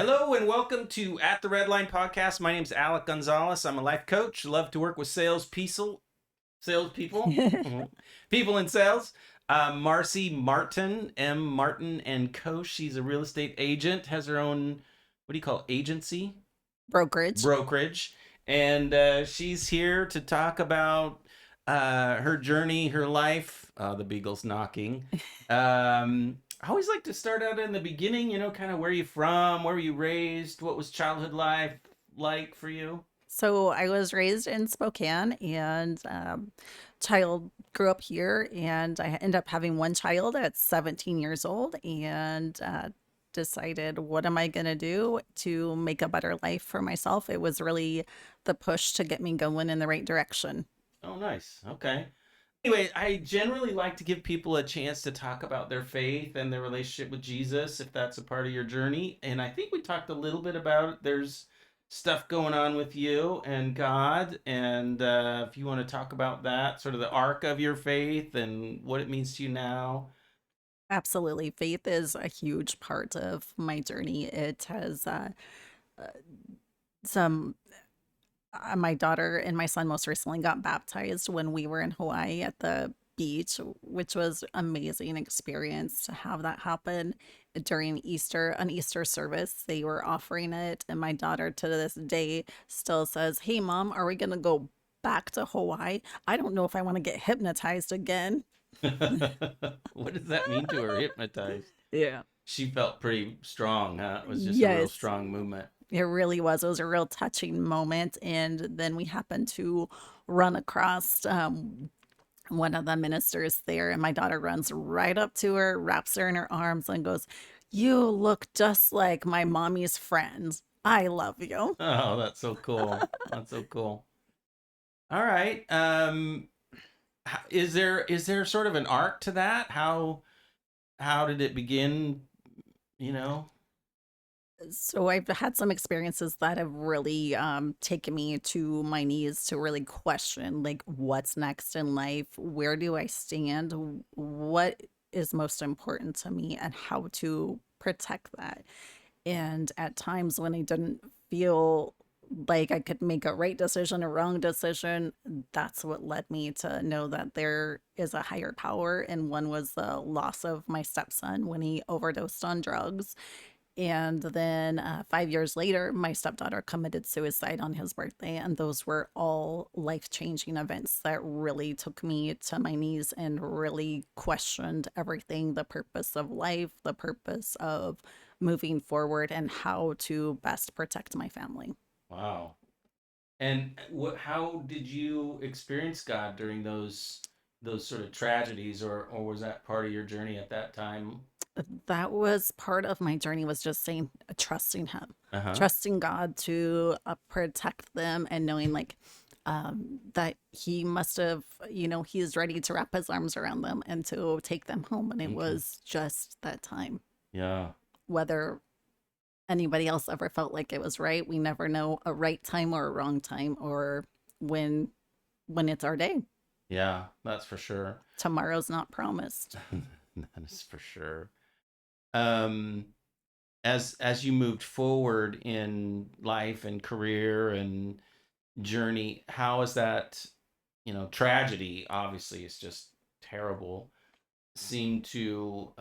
Hello and welcome to At the Redline podcast. My name is Alec Gonzalez. I'm a life coach. Love to work with salespeople, people in sales. Marcy Martin, M. Martin and Co. She's a real estate agent. Has her own, what do you call it, agency? Brokerage. Brokerage. And she's here to talk about her journey, her life. The beagle's knocking. I always like to start out in the beginning, kind of where you from, where were you raised, what was childhood life like for you? So I was raised in Spokane and child grew up here and I ended up having one child at 17 years old and decided what am I going to do to make a better life for myself. It was really the push to get me going in the right direction. Oh, nice. Okay. Anyway, I generally like to give people a chance to talk about their faith and their relationship with Jesus, if that's a part of your journey. And I think we talked a little bit about it. There's stuff going on with you and God. And if you want to talk about that, sort of the arc of your faith and what it means to you now. Absolutely. Faith is a huge part of my journey. It has uh, some my daughter and my son most recently got baptized when we were in Hawaii at the beach, which was amazing experience to have that happen during Easter, an Easter service. They were offering it, and my daughter to this day still says, "Hey, mom, are we gonna go back to Hawaii? I don't know if I want to get hypnotized again." What does that mean to her, hypnotized? Yeah. She felt pretty strong, huh? It was just a real Yes. strong movement. It really was. It was a real touching moment. And then we happened to run across one of the ministers there, and my daughter runs right up to her, wraps her in her arms, and goes, "You look just like my mommy's friend. I love you." Oh, that's so cool. That's so cool. All right. Is there sort of an arc to that? How did it begin? You know. So I've had some experiences that have really taken me to my knees to really question like what's next in life, where do I stand, what is most important to me, and how to protect that. And at times when I didn't feel like I could make a right decision, a wrong decision, that's what led me to know that there is a higher power. And one was the loss of my stepson when he overdosed on drugs. And then 5 years later, my stepdaughter committed suicide on his birthday. And those were all life changing events that really took me to my knees and really questioned everything, the purpose of life, the purpose of moving forward, and how to best protect my family. Wow. And how did you experience God during those sort of tragedies, or was that part of your journey at that time? That was part of my journey, was just saying, trusting him, Uh huh. trusting God to protect them, and knowing like that he must have, he's ready to wrap his arms around them and to take them home. And it Okay. was just that time. Yeah. Whether anybody else ever felt like it was right, we never know a right time or a wrong time, or when when it's our day. Yeah. That's for sure. Tomorrow's not promised. That is for sure. Um, as you moved forward in life and career and journey, how is that, tragedy obviously is just terrible, seem to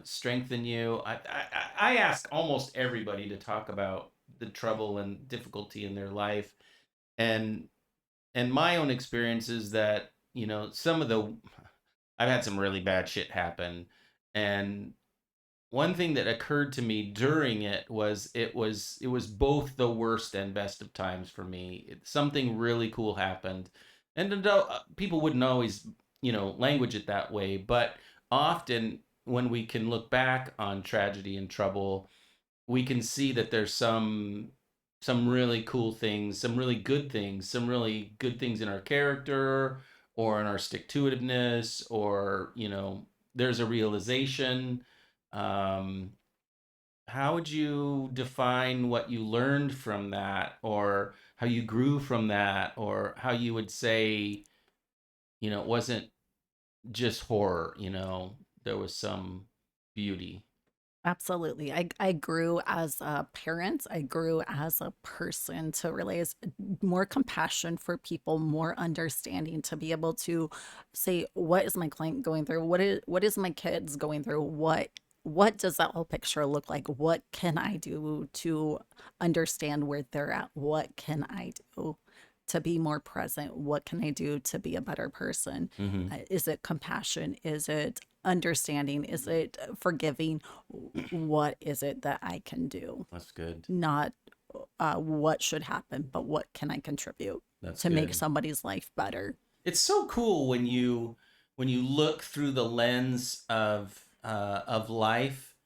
strengthen you? I ask almost everybody to talk about the trouble and difficulty in their life, and my own experience is that, some of the I've had some really bad shit happen, and one thing that occurred to me during it was both the worst and best of times for me. Something really cool happened, and people wouldn't always, language it that way, but often when we can look back on tragedy and trouble, we can see that there's some really cool things, some really good things in our character or in our stick to itiveness, or there's a realization. um how would you define what you learned from that, or how you grew from that, or how you would say, it wasn't just horror, there was some beauty? Absolutely. I grew as a parent. I grew as a person to realize more compassion for people, more understanding to be able to say, what is my client going through? What is my kids going through? What does that whole picture look like? What can I do to understand where they're at? What can I do to be more present? What can I do to be a better person? Mm-hmm. Is it compassion? Is it understanding? Is it forgiving? What is it that I can do? That's good. Not what should happen, but what can I contribute That's to make good. somebody's life better? It's so cool when you look through the lens of life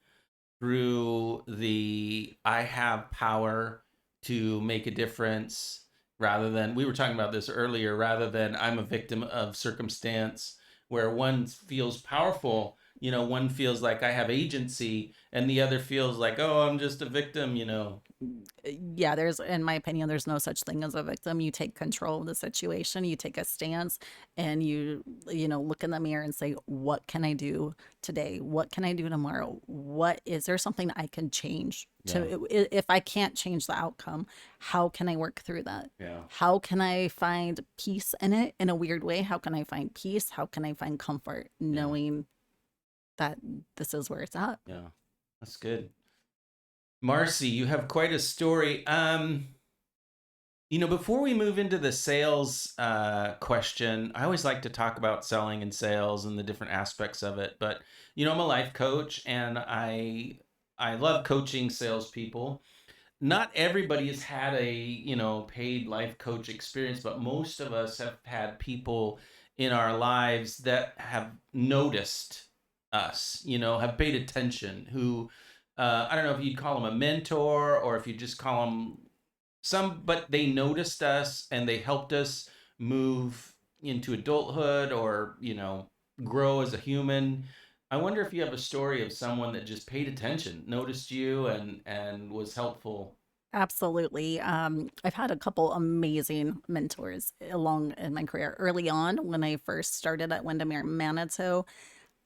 through the I have power to make a difference rather than we were talking about this earlier rather than I'm a victim of circumstance where one feels powerful, one feels like I have agency and the other feels like, oh, I'm just a victim. Yeah, in my opinion, there's no such thing as a victim. You take control of the situation, you take a stance, and look in the mirror and say, what can I do today? What can I do tomorrow? What is there something I can change Yeah. if I can't change the outcome, how can I work through that? Yeah. How can I find peace in it in a weird way? How can I find peace? How can I find comfort Yeah. knowing that this is where it's at? Yeah. That's good. Marcy, you have quite a story. Before we move into the sales question, I always like to talk about selling and sales and the different aspects of it. But I'm a life coach, and I love coaching salespeople. Not everybody has had a paid life coach experience, but most of us have had people in our lives that have noticed us, have paid attention, who I don't know if you'd call them a mentor or if you just call them but they noticed us and they helped us move into adulthood or grow as a human. I wonder if you have a story of someone that just paid attention, noticed you, and was helpful. Absolutely. I've had a couple amazing mentors along in my career. Early on, when I first started at Windermere Manitou,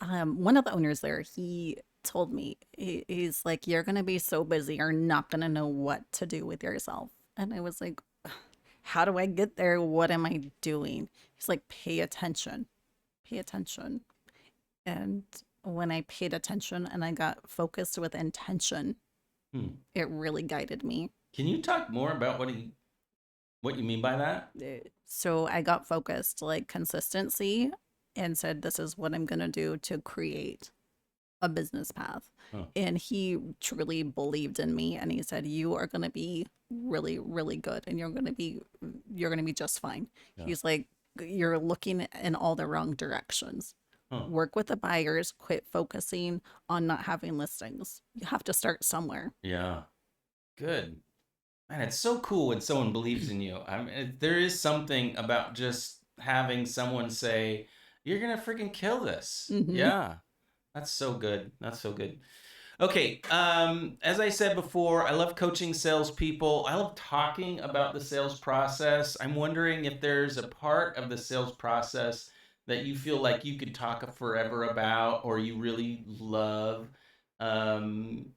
one of the owners there, he told me, he's like, you're going to be so busy, you're not going to know what to do with yourself. And I was like, how do I get there? What am I doing? He's like, pay attention, pay attention. And when I paid attention and I got focused with intention, Hmm. it really guided me. Can you talk more about what you mean by that? So I got focused, like consistency, and said, this is what I'm going to do to create a business path. Huh. And he truly believed in me. And he said, you are going to be really, really good. And you're going to be just fine. Yeah. He's like, you're looking in all the wrong directions. Huh. Work with the buyers, quit focusing on not having listings. You have to start somewhere. Yeah. Good. Man, it's so cool when someone believes in you. I mean, there is something about just having someone say, "You're gonna freaking kill this." Mm-hmm. Yeah, that's so good. That's so good. Okay, as I said before, I love coaching salespeople. I love talking about the sales process. I'm wondering if there's a part of the sales process that you feel like you could talk forever about, or you really love. Um,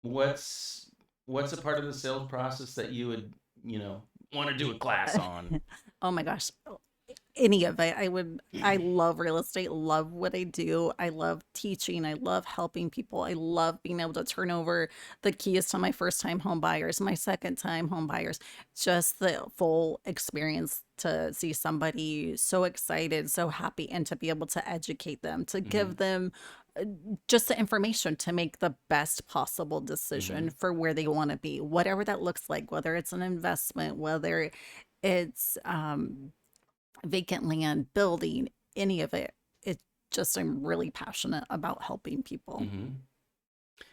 what's what's a part of the sales process that you would you know want to do a class on? Oh my gosh. Any of it. I love real estate, love what I do. I love teaching. I love helping people. I love being able to turn over the keys to my first time home buyers, my second time home buyers. Just the full experience to see somebody so excited, so happy, and to be able to educate them, to Mm-hmm. give them uh, just the information to make the best possible Mm-hmm. decision for where they want to be, whatever that looks like, whether it's an investment, whether it's vacant land, building, any of it. It just, I'm really passionate about helping people. Mm-hmm.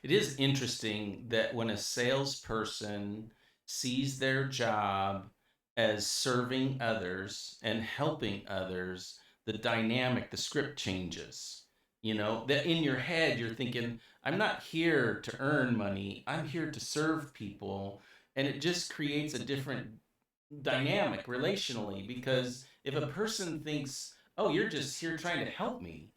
It is interesting that when a salesperson sees their job as serving others and helping others, the dynamic, the script changes. That in your head, you're thinking, I'm not here to earn money, I'm here to serve people. And it just creates a different dynamic relationally because if a person thinks, oh, you're just here trying to help me,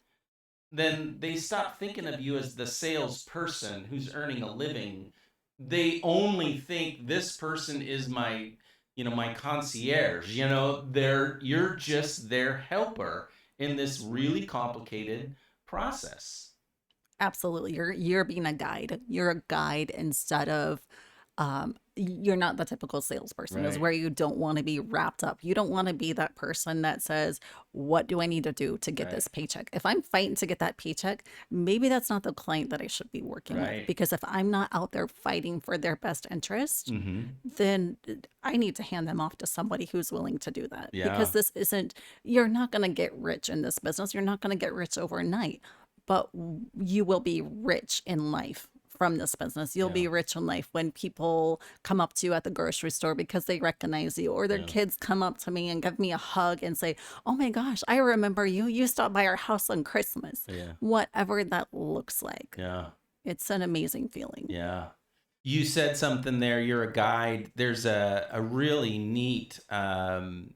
then they stop thinking of you as the salesperson who's earning a living. They only think this person is my, my concierge. You're just their helper in this really complicated process. Absolutely. You're being a guide. You're a guide instead of you're not the typical salesperson is Right. where you don't want to be wrapped up. You don't want to be that person that says, "What do I need to do to get Right. this paycheck?" If I'm fighting to get that paycheck, maybe that's not the client that I should be working with Right. because if I'm not out there fighting for their best interest, Mm-hmm. then I need to hand them off to somebody who's willing to do that because Yeah. this isn't you're not going to get rich in this business. You're not going to get rich overnight, but you will be rich in life from this business. You'll Yeah. be rich in life when people come up to you at the grocery store because they recognize you, or their Yeah. kids come up to me and give me a hug and say, "Oh my gosh, I remember you. You stopped by our house on Christmas." Yeah. Whatever that looks like. Yeah. It's an amazing feeling. Yeah. You said something there. You're a guide. There's a really neat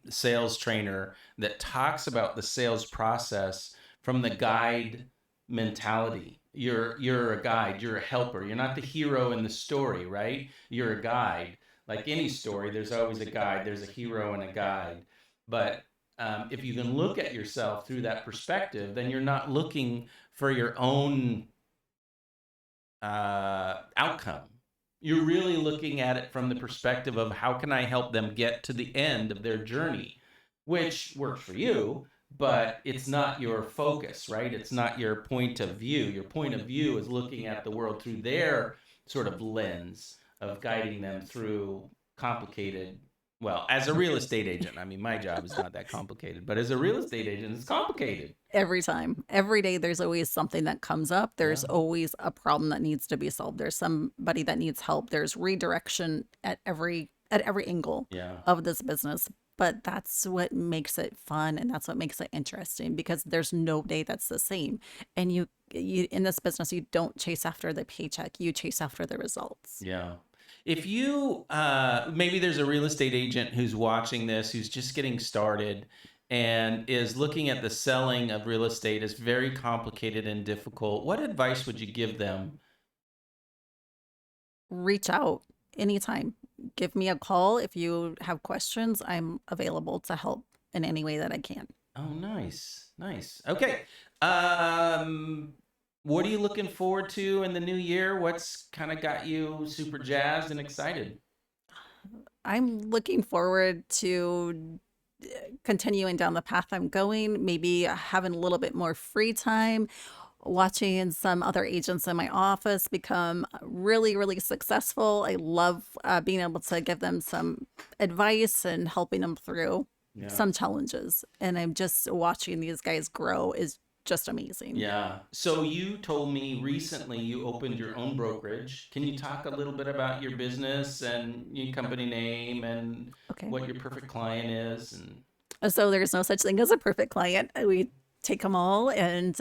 sales trainer that talks about the sales process from the guide mentality. You're a guide. You're a helper. You're not the hero in the story, right? You're a guide. Like any story, there's always a guide. There's a hero and a guide. But if you can look at yourself through that perspective, then you're not looking for your own outcome. You're really looking at it from the perspective of how can I help them get to the end of their journey, which works for you, but it's not your focus, right? It's not your point of view. Your point of view is looking at the world through their sort of lens of guiding them through complicated. Well, as a real estate agent, I mean, my job is not that complicated, but as a real estate agent, it's complicated. Every time, every day, there's always something that comes up. Yeah. There's always a problem that needs to be solved. There's somebody that needs help. There's redirection at every angle Yeah. of this business. But that's what makes it fun and that's what makes it interesting because there's no day that's the same. And you in this business, you don't chase after the paycheck. You chase after the results. Yeah. If you maybe there's a real estate agent who's watching this, who's just getting started and is looking at the selling of real estate as very complicated and difficult, what advice would you give them? Reach out anytime. Give me a call if you have questions. I'm available to help in any way that I can. Oh, nice. Nice. Okay. Um, what are you looking forward to in the new year? What's kind of got you super jazzed and excited? I'm looking forward to continuing down the path I'm going, maybe having a little bit more free time, watching some other agents in my office become really, really successful. I love being able to give them some advice and helping them through Yeah. some challenges. And I'm just watching these guys grow is just amazing. Yeah. So you told me recently you opened your own brokerage. Can you talk a little bit about your business and your company name and Okay. what your perfect client is? And So there's no such thing as a perfect client. We take them all and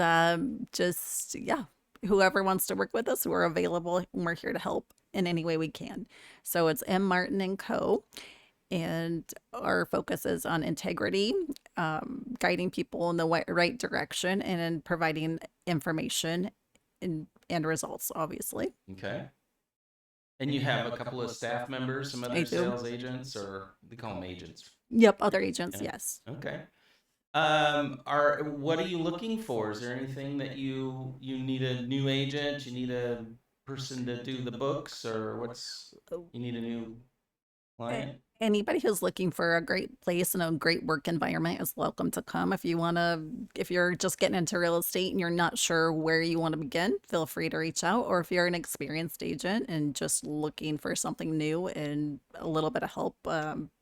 just, yeah, whoever wants to work with us, we're available and we're here to help in any way we can. So it's M. Martin and Co. And our focus is on integrity, guiding people in the right direction, and in providing information and results, obviously. okay. And you have a couple of staff members, some I other do. sales agents, or they call them agents. Yep, other agents, Yeah. yes. Okay. Are what are you looking for? Is there anything that you need a new agent? You need a person to do the books, or what's you need a new client? Anybody who's looking for a great place and a great work environment is welcome to come. If you're just getting into real estate and you're not sure where you want to begin, feel free to reach out. Or if you're an experienced agent and just looking for something new and a little bit of help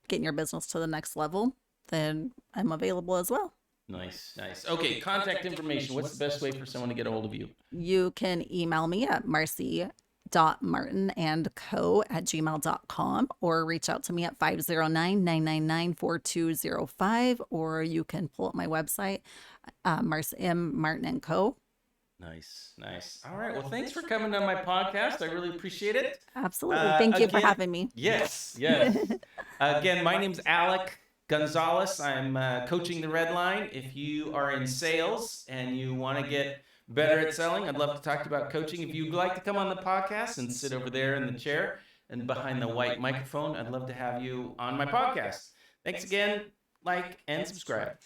getting your business to the next level, then I'm available as well. Nice, nice. Okay, contact information. What's the best way for someone to get a hold of you? You can email me at marcy.martinandco@gmail.com or reach out to me at 509-999-4205, or you can pull up my website, Marcy M. Martin and Co. Nice, nice. All right. Well, thanks for coming on my podcast. I really appreciate it. Absolutely. Thank you for Again, having me. yes, yes. Again, my name's Alec Gonzalez. I'm coaching the Red Line. If you are in sales and you want to get better at selling. I'd love to talk to you about coaching. If you'd like to come on the podcast and sit over there in the chair and behind the white microphone, I'd love to have you on my podcast. Thanks again. Like and subscribe.